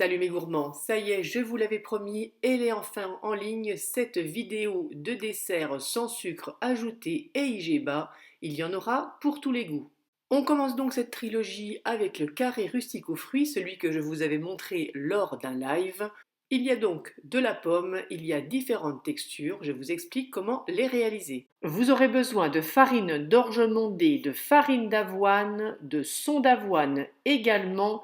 Salut mes gourmands, ça y est, je vous l'avais promis, elle est enfin en ligne, cette vidéo de dessert sans sucre ajouté et IGBA, il y en aura pour tous les goûts. On commence donc cette trilogie avec le carré rustique aux fruits, celui que je vous avais montré lors d'un live. Il y a donc de la pomme, il y a différentes textures, je vous explique comment les réaliser. Vous aurez besoin de farine d'orge mondée, de farine d'avoine, de son d'avoine également,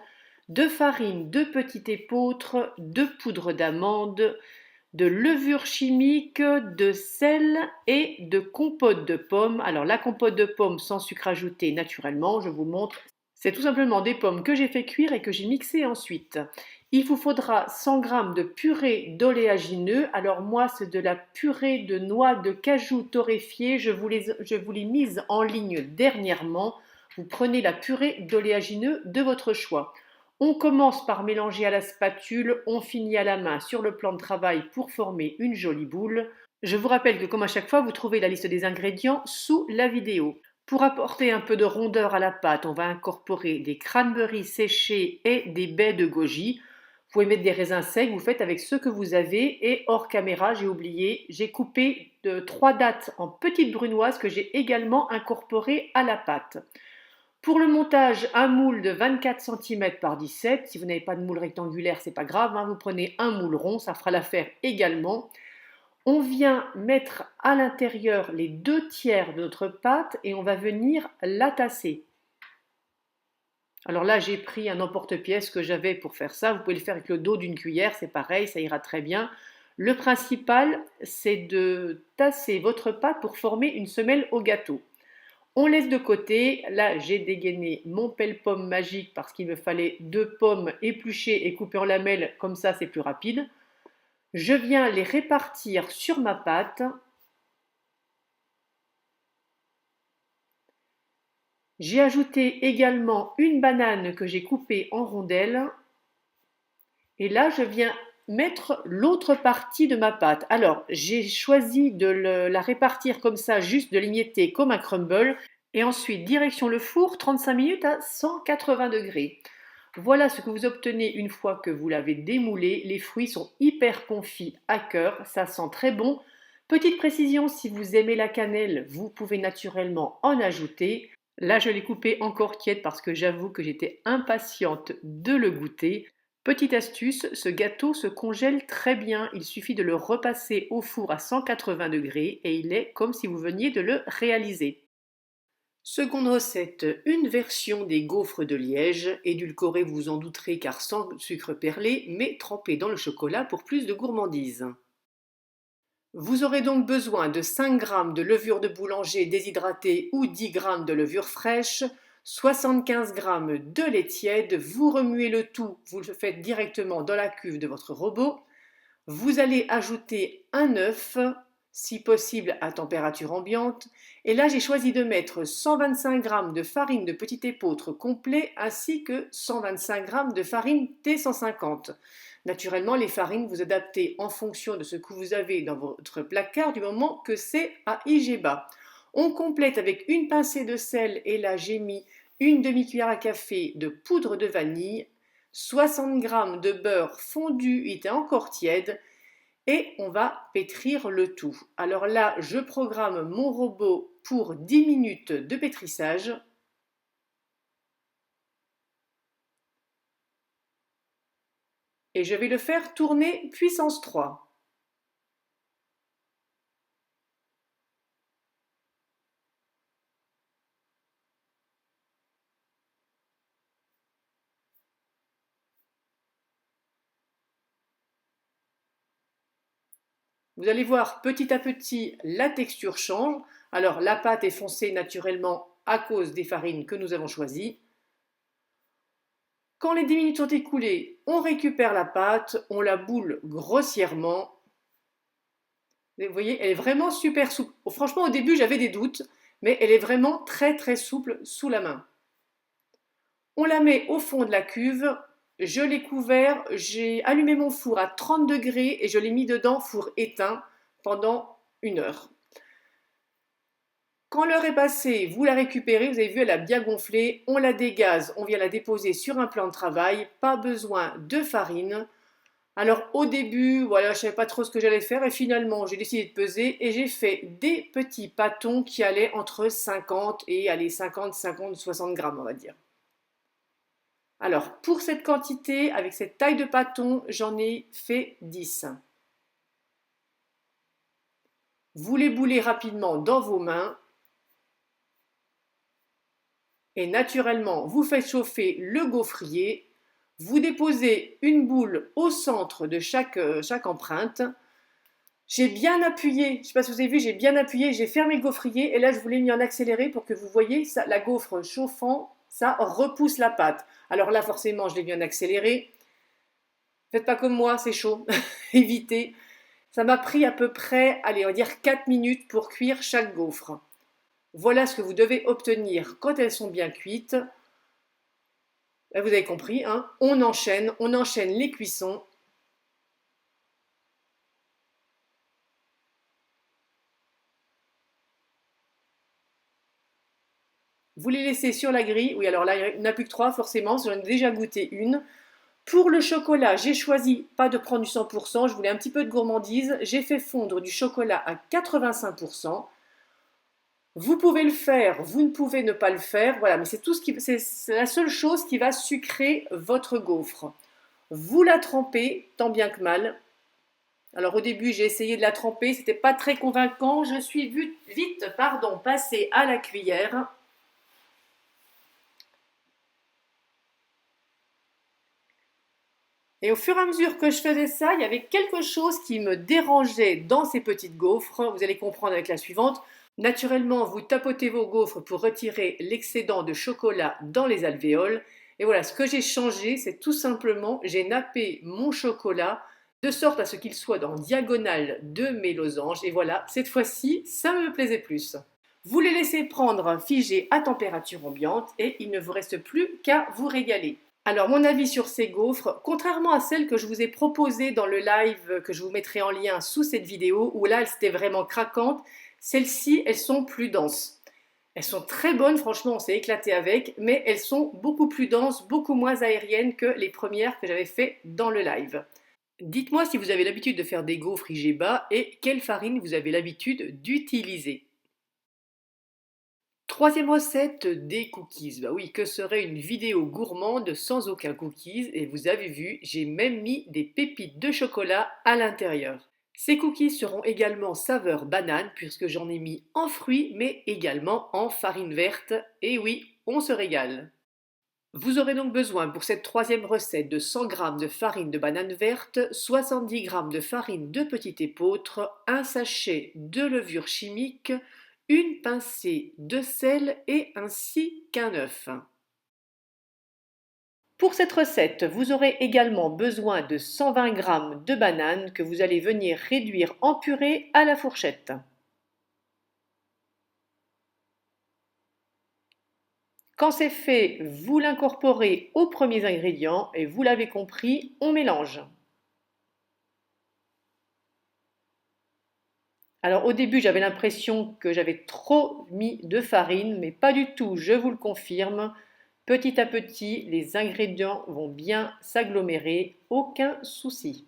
de farine de petit épeautre, de poudre d'amande, de levure chimique, de sel et de compote de pommes. Alors la compote de pommes sans sucre ajouté naturellement, je vous montre. C'est tout simplement des pommes que j'ai fait cuire et que j'ai mixées ensuite. Il vous faudra 100 g de purée d'oléagineux. Alors moi c'est de la purée de noix de cajou torréfiée. Je vous l'ai mise en ligne dernièrement. Vous prenez la purée d'oléagineux de votre choix. On commence par mélanger à la spatule, on finit à la main sur le plan de travail pour former une jolie boule. Je vous rappelle que comme à chaque fois, vous trouvez la liste des ingrédients sous la vidéo. Pour apporter un peu de rondeur à la pâte, on va incorporer des cranberries séchés et des baies de goji. Vous pouvez mettre des raisins secs, vous faites avec ceux que vous avez. Et hors caméra, j'ai oublié, j'ai coupé 3 dattes en petites brunoises que j'ai également incorporées à la pâte. Pour le montage, un moule de 24 cm par 17. Si vous n'avez pas de moule rectangulaire, c'est pas grave, hein, vous prenez un moule rond, ça fera l'affaire également. On vient mettre à l'intérieur les 2/3 de notre pâte et on va venir la tasser. Alors là, j'ai pris un emporte-pièce que j'avais pour faire ça. Vous pouvez le faire avec le dos d'une cuillère, c'est pareil, ça ira très bien. Le principal, c'est de tasser votre pâte pour former une semelle au gâteau. On laisse de côté. Là, j'ai dégainé mon pelle-pomme magique parce qu'il me fallait 2 pommes épluchées et coupées en lamelles, comme ça c'est plus rapide. Je viens les répartir sur ma pâte. J'ai ajouté également une banane que j'ai coupée en rondelles. Et là, je viens mettre l'autre partie de ma pâte. Alors, j'ai choisi de la répartir comme ça, juste de l'émietter comme un crumble. Et ensuite, direction le four, 35 minutes à 180 degrés. Voilà ce que vous obtenez une fois que vous l'avez démoulé. Les fruits sont hyper confits à cœur, ça sent très bon. Petite précision, si vous aimez la cannelle, vous pouvez naturellement en ajouter. Là, je l'ai coupé encore tiède parce que j'avoue que j'étais impatiente de le goûter. Petite astuce, ce gâteau se congèle très bien. Il suffit de le repasser au four à 180 degrés et il est comme si vous veniez de le réaliser. Seconde recette, une version des gaufres de Liège, édulcorée vous vous en douterez car sans sucre perlé, mais trempée dans le chocolat pour plus de gourmandise. Vous aurez donc besoin de 5 g de levure de boulanger déshydratée ou 10 g de levure fraîche, 75 g de lait tiède, vous remuez le tout, vous le faites directement dans la cuve de votre robot. Vous allez ajouter un œuf, si possible à température ambiante. Et là, j'ai choisi de mettre 125 g de farine de petit épeautre complet ainsi que 125 g de farine T150. Naturellement, les farines, vous adaptez en fonction de ce que vous avez dans votre placard du moment que c'est à IGBA. On complète avec une pincée de sel et là, j'ai mis une demi-cuillère à café de poudre de vanille, 60 g de beurre fondu, il était encore tiède, et on va pétrir le tout. Alors là, je programme mon robot pour 10 minutes de pétrissage. Et je vais le faire tourner puissance 3. Vous allez voir petit à petit la texture change. Alors la pâte est foncée naturellement à cause des farines que nous avons choisies. Quand les 10 minutes sont écoulées, on récupère la pâte, on la boule grossièrement. Vous voyez, elle est vraiment super souple. Franchement, au début, j'avais des doutes, mais elle est vraiment très très souple sous la main. On la met au fond de la cuve. Je l'ai couvert, j'ai allumé mon four à 30 degrés et je l'ai mis dedans, four éteint, pendant 1 heure. Quand l'heure est passée, vous la récupérez, vous avez vu, elle a bien gonflé, on la dégaze, on vient la déposer sur un plan de travail, pas besoin de farine. Alors au début, voilà, je ne savais pas trop ce que j'allais faire et finalement j'ai décidé de peser et j'ai fait des petits pâtons qui allaient entre 50 et allez, 50, 50, 60 grammes on va dire. Alors pour cette quantité, avec cette taille de pâton, j'en ai fait 10. Vous les boulez rapidement dans vos mains et naturellement vous faites chauffer le gaufrier. Vous déposez une boule au centre de chaque empreinte. J'ai bien appuyé, je ne sais pas si vous avez vu, j'ai bien appuyé, j'ai fermé le gaufrier et là je vous l'ai mis en accéléré pour que vous voyez ça, la gaufre chauffant, ça repousse la pâte. Alors là forcément je l'ai mis en accéléré. Faites pas comme moi, c'est chaud, évitez. Ça m'a pris à peu près, allez, on va dire 4 minutes pour cuire chaque gaufre. Voilà ce que vous devez obtenir quand elles sont bien cuites. Vous avez compris, hein, on enchaîne les cuissons. Vous les laissez sur la grille. Oui, alors là, il n'y en a plus que 3 forcément, j'en ai déjà goûté une. Pour le chocolat, j'ai choisi pas de prendre du 100%, je voulais un petit peu de gourmandise. J'ai fait fondre du chocolat à 85%. Vous pouvez le faire, vous ne pouvez ne pas le faire, voilà, mais c'est la seule chose qui va sucrer votre gaufre. Vous la trempez tant bien que mal. Alors au début, j'ai essayé de la tremper, c'était pas très convaincant. Je suis vite, passée à la cuillère. Et au fur et à mesure que je faisais ça, il y avait quelque chose qui me dérangeait dans ces petites gaufres. Vous allez comprendre avec la suivante. Naturellement, vous tapotez vos gaufres pour retirer l'excédent de chocolat dans les alvéoles. Et voilà, ce que j'ai changé, c'est tout simplement, j'ai nappé mon chocolat de sorte à ce qu'il soit en diagonale de mes losanges. Et voilà, cette fois-ci, ça me plaisait plus. Vous les laissez prendre figés à température ambiante et il ne vous reste plus qu'à vous régaler. Alors, mon avis sur ces gaufres, contrairement à celles que je vous ai proposées dans le live que je vous mettrai en lien sous cette vidéo, où là, elles étaient vraiment craquantes, celles-ci, elles sont plus denses. Elles sont très bonnes, franchement, on s'est éclaté avec, mais elles sont beaucoup plus denses, beaucoup moins aériennes que les premières que j'avais fait dans le live. Dites-moi si vous avez l'habitude de faire des gaufres IGBA et quelle farine vous avez l'habitude d'utiliser. Troisième recette, des cookies. Bah oui, que serait une vidéo gourmande sans aucun cookies? Et vous avez vu, j'ai même mis des pépites de chocolat à l'intérieur. Ces cookies seront également saveur banane puisque j'en ai mis en fruits mais également en farine verte. Et oui, on se régale. Vous aurez donc besoin pour cette troisième recette de 100 g de farine de banane verte, 70 g de farine de petit épeautre, un sachet de levure chimique, une pincée de sel et ainsi qu'un œuf. Pour cette recette, vous aurez également besoin de 120 g de bananes que vous allez venir réduire en purée à la fourchette. Quand c'est fait, vous l'incorporez aux premiers ingrédients et vous l'avez compris, on mélange. Alors au début, j'avais l'impression que j'avais trop mis de farine, mais pas du tout, je vous le confirme. Petit à petit, les ingrédients vont bien s'agglomérer, aucun souci.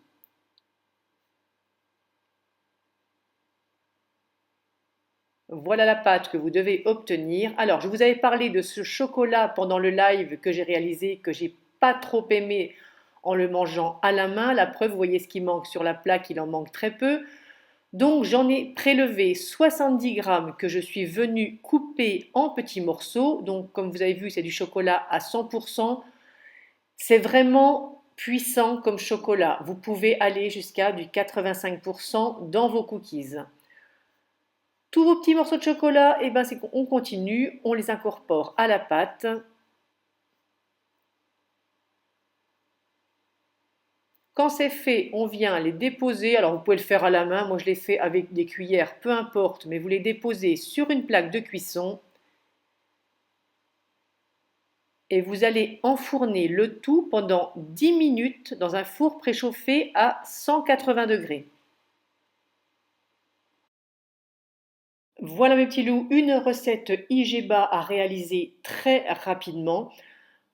Voilà la pâte que vous devez obtenir. Alors, je vous avais parlé de ce chocolat pendant le live que j'ai réalisé, que j'ai pas trop aimé en le mangeant à la main. La preuve, vous voyez ce qui manque sur la plaque, il en manque très peu. Donc j'en ai prélevé 70 grammes que je suis venue couper en petits morceaux. Donc comme vous avez vu, c'est du chocolat à 100%. C'est vraiment puissant comme chocolat. Vous pouvez aller jusqu'à du 85% dans vos cookies. Tous vos petits morceaux de chocolat, et ben c'est qu'on continue, on les incorpore à la pâte. Quand c'est fait, on vient les déposer. Alors vous pouvez le faire à la main, moi je l'ai fait avec des cuillères, peu importe, mais vous les déposez sur une plaque de cuisson et vous allez enfourner le tout pendant 10 minutes dans un four préchauffé à 180 degrés. Voilà mes petits loups, une recette IGBA à réaliser très rapidement.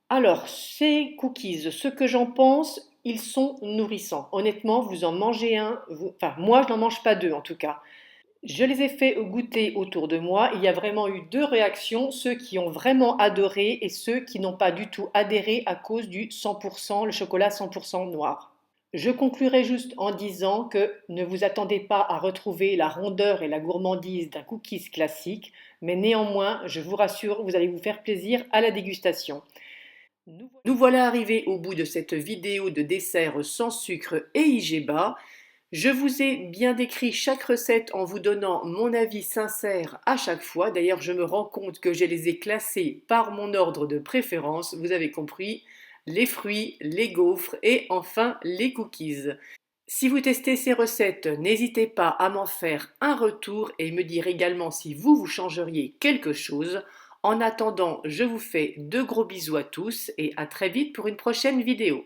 Alors, ces cookies, ce que j'en pense, ils sont nourrissants. Honnêtement, vous en mangez un, enfin moi je n'en mange pas deux en tout cas. Je les ai fait goûter autour de moi. Il y a vraiment eu deux réactions, ceux qui ont vraiment adoré et ceux qui n'ont pas du tout adhéré à cause du 100%, le chocolat 100% noir. Je conclurai juste en disant que ne vous attendez pas à retrouver la rondeur et la gourmandise d'un cookies classique, mais néanmoins, je vous rassure, vous allez vous faire plaisir à la dégustation. Nous voilà arrivés au bout de cette vidéo de dessert sans sucre et IGBA. Je vous ai bien décrit chaque recette en vous donnant mon avis sincère à chaque fois. D'ailleurs, je me rends compte que je les ai classés par mon ordre de préférence. Vous avez compris, les fruits, les gaufres et enfin les cookies. Si vous testez ces recettes, n'hésitez pas à m'en faire un retour et me dire également si vous changeriez quelque chose. En attendant, je vous fais de gros bisous à tous et à très vite pour une prochaine vidéo.